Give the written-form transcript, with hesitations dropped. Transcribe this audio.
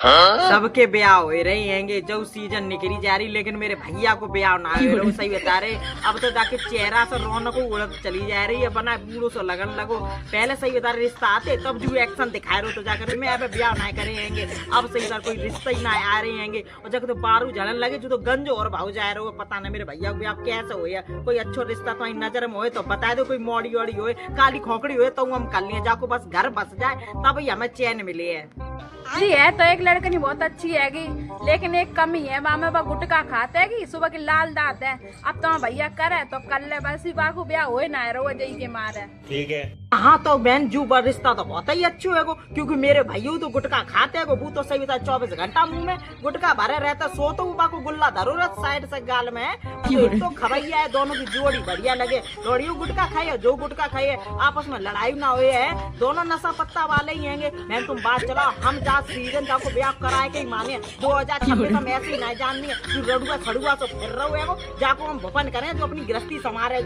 सबके ब्याह हो रहे हैंगे, जो सीजन निकली जा रही, लेकिन मेरे भैया को ब्याह ना हो रहा। सही बता रहे, अब तो जाके चेहरा से रौनक उड़त चली जा रही है, बना बूढ़ो से लगन लगो। पहले सही बता रहे, रिश्ता आते तब जो एक्शन दिखा रहे हो, तो जाकर मैं अब ब्याह ना करेंगे। अब सही बता कोई रिश्ता ही ना आ रहे हैंगे, और जब तो बारू जलन लगे जो तो गंज और भाव जा रहे हो। पता ना मेरे भैया को ब्याह कैसे हो, कोई अच्छो रिश्ता तो नजर में हो तो बता दो, कोई मोड़ी ओड़ी हो, काली खोखड़ी हो तो हम कर लिए, जाको बस घर बस जाए तब ही हमें चैन मिले है। जी है तो एक लड़कनी बहुत अच्छी हैगी, लेकिन एक कमी है, मामे बा गुटका खाते है सुबह की लाल दात है। अब तो भैया करे तो कर ले, बस बाकू ब्याह हो ना रो जई के मारे। ठीक है। हाँ तो बहन जू पर रिश्ता तो बहुत ही अच्छो है, क्योंकि मेरे भैया तो गुटका खाते हैं, वो तो सही बता 24 घंटा मुंह में गुटका भरे रहता, सो तो बाको गुल्ला जरूरत साइड से गाल में है। तो खबैया है, दोनों की जोड़ी बढ़िया लगे, लोड़ियो गुटका खाइए जो गुटका खाइए, आपस में लड़ाई ना हुए है, दोनों नशा पत्ता वाले ही हैंगे। मैं तुम बात चलाओ, हम जा सीजन जाको ब्याह कराए के ही माने 2026 में ऐसी नहीं जाननी है, रड़ुआ खड़ुआ तो फिर रहो जाको हम भपन करें जो अपनी गृहस्थी संवारे।